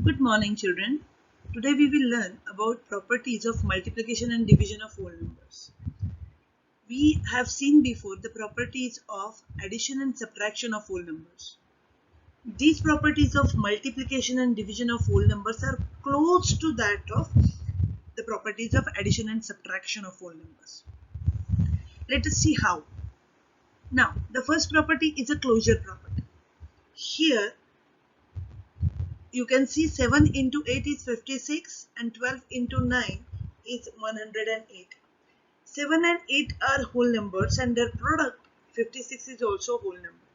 Good morning, children. Today we will learn about properties of multiplication and division of whole numbers. We have seen before the properties of addition and subtraction of whole numbers. These properties of multiplication and division of whole numbers are close to that of the properties of addition and subtraction of whole numbers. Let us see how. Now, the first property is a closure property. Here, you can see 7 into 8 is 56 and 12 into 9 is 108. 7 and 8 are whole numbers and their product 56 is also a whole number.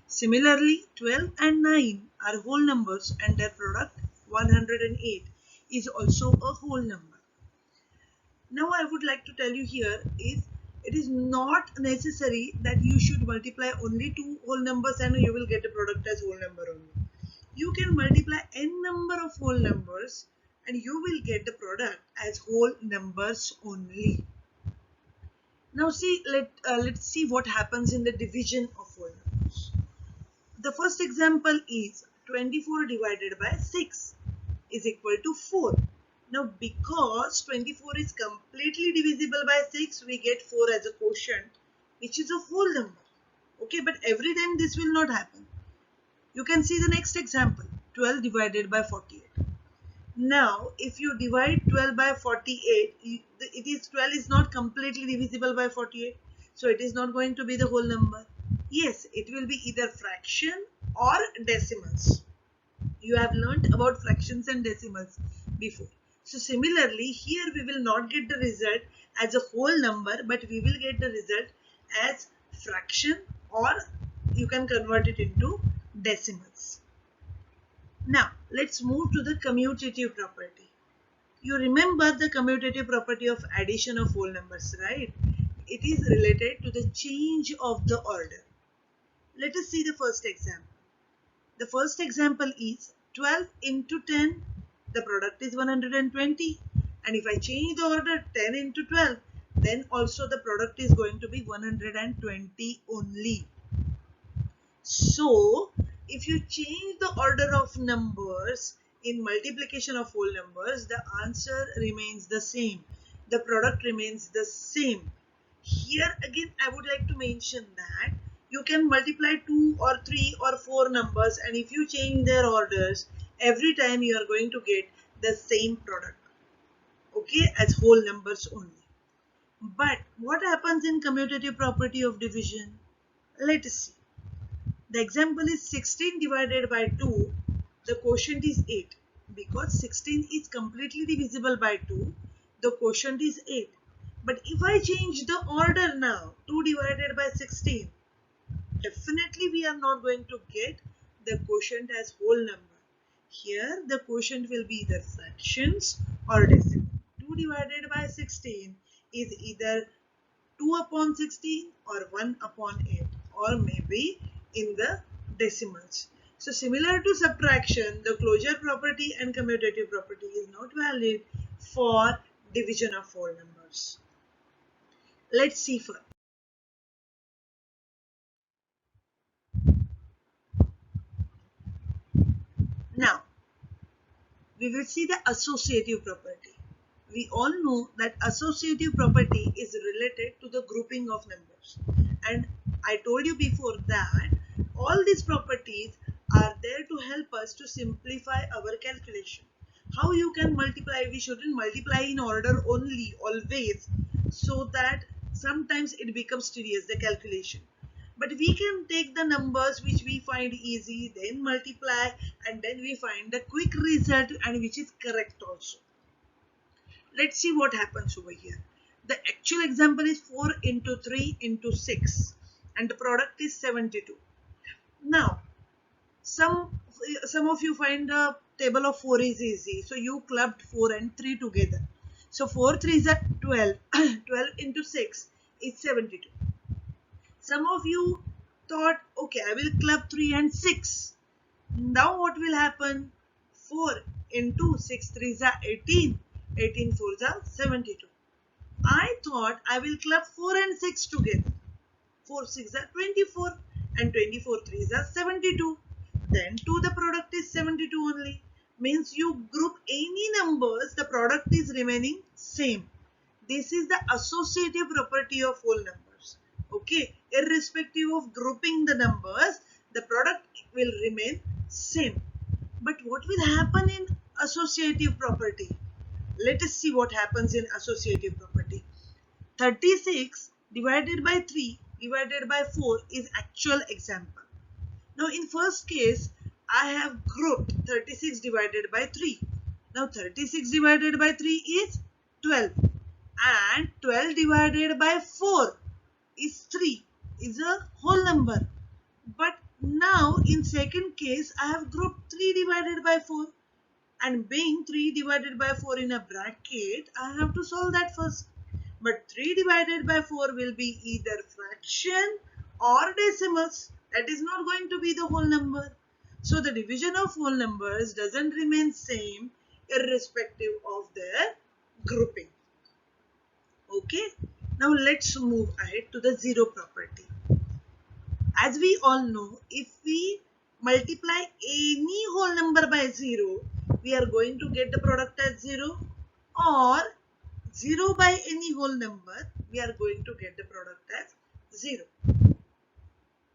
Similarly, 12 and 9 are whole numbers and their product 108 is also a whole number. Now I would like to tell you here is it is not necessary that you should multiply only two whole numbers and you will get a product as whole number only. You can multiply n number of whole numbers and you will get the product as whole numbers only. Now see, let's see what happens in the division of whole numbers. The first example is 24 divided by 6 is equal to 4. Now because 24 is completely divisible by 6, we get 4 as a quotient, which is a whole number. Okay, but every time this will not happen. You can see the next example, 12 divided by 48. Now, if you divide 12 by 48, 12 is not completely divisible by 48. So, it is not going to be the whole number. Yes, it will be either fraction or decimals. You have learnt about fractions and decimals before. So, similarly, here we will not get the result as a whole number, but we will get the result as fraction, or you can convert it into decimals. Now, let's move to the commutative property. You remember the commutative property of addition of whole numbers, right? It is related to the change of the order. Let us see the first example. The first example is 12 into 10. The product is 120. And if I change the order 10 into 12, then also the product is going to be 120 only. So, if you change the order of numbers in multiplication of whole numbers, the answer remains the same. The product remains the same. Here again, I would like to mention that you can multiply 2 or 3 or 4 numbers, and if you change their orders, every time you are going to get the same product. Okay, as whole numbers only. But what happens in commutative property of division? Let us see. The example is 16 divided by 2. The quotient is 8. Because 16 is completely divisible by 2, the quotient is 8. But if I change the order now, 2 divided by 16, definitely we are not going to get the quotient as whole number. Here the quotient will be either fractions or decimal. 2 divided by 16 is either 2 upon 16 or 1 upon 8, or maybe in the decimals. So similar to subtraction, the closure property and commutative property is not valid for division of whole numbers. Let's see further. Now, we will see the associative property. We all know that associative property is related to the grouping of numbers. And I told you before that all these properties are there to help us to simplify our calculation. How you can multiply? We shouldn't multiply in order only, always, so that sometimes it becomes tedious, the calculation. But we can take the numbers which we find easy, then multiply, and then we find the quick result and which is correct also. Let's see what happens over here. The actual example is 4 into 3 into 6 and the product is 72. Now, some of you find the table of 4 is easy. So you clubbed 4 and 3 together. So 4 3 is 12. 12 into 6 is 72. Some of you thought, okay, I will club 3 and 6. Now what will happen? 4 into 6 3 are 18. 18 4s are 72. I thought I will club 4 and 6 together. 4 6 are 24 and 24 3s are 72. Then 2 the product is 72 only. means you group any numbers, the product is remaining same. This is the associative property of whole numbers. Okay, irrespective of grouping the numbers, the product will remain same. But what will happen in associative property? Let us see what happens in associative property. 36 divided by 3 divided by 4 is actual example. Now in first case, I have grouped 36 divided by 3. Now 36 divided by 3 is 12 and 12 divided by 4 is 3, is a whole number. But now in second case, I have grouped 3 divided by 4, and being 3 divided by 4 in a bracket, I have to solve that first. But 3 divided by 4 will be either fraction or decimals. That is not going to be the whole number. So the division of whole numbers doesn't remain same irrespective of their grouping. Okay. Now let's move ahead to the zero property. As we all know, if we multiply any whole number by 0, we are going to get the product as 0, or 0 by any whole number, we are going to get the product as 0.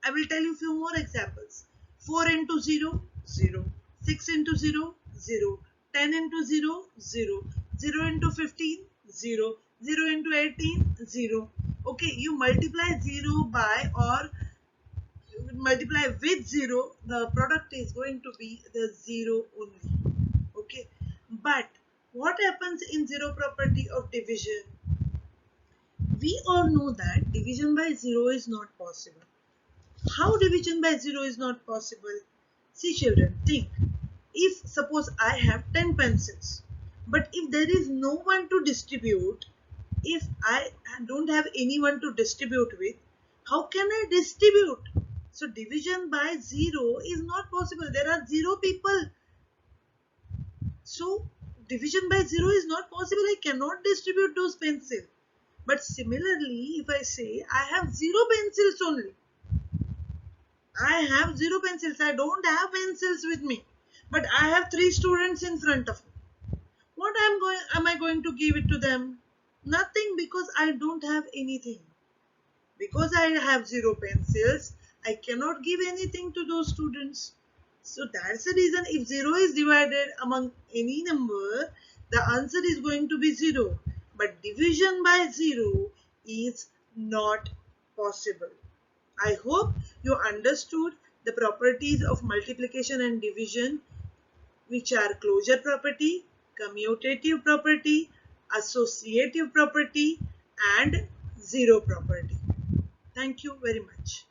I will tell you few more examples. 4 into 0, 0. 6 into 0, 0. 10 into 0, 0. 0 into 15, 0. 0 into 18, 0. Okay, you multiply 0 by or multiply with 0, the product is going to be the 0 only. Okay, but what happens in zero property of division? We all know that division by 0 is not possible. How division by 0 is not possible? See children, think. If suppose I have 10 pencils, but if there is no one to distribute, if I don't have anyone to distribute with, how can I distribute? So division by 0 is not possible. There are 0 people. So division by 0 is not possible. I cannot distribute those pencils. But similarly, if I say I have 0 pencils only. I have 0 pencils. I don't have pencils with me. But I have 3 students in front of me. What am I going to give it to them? Nothing, because I don't have anything. Because I have 0 pencils, I cannot give anything to those students. So that's the reason if 0 is divided among any number, the answer is going to be 0. But division by 0 is not possible. I hope you understood the properties of multiplication and division, which are closure property, commutative property, associative property, and zero property. Thank you very much.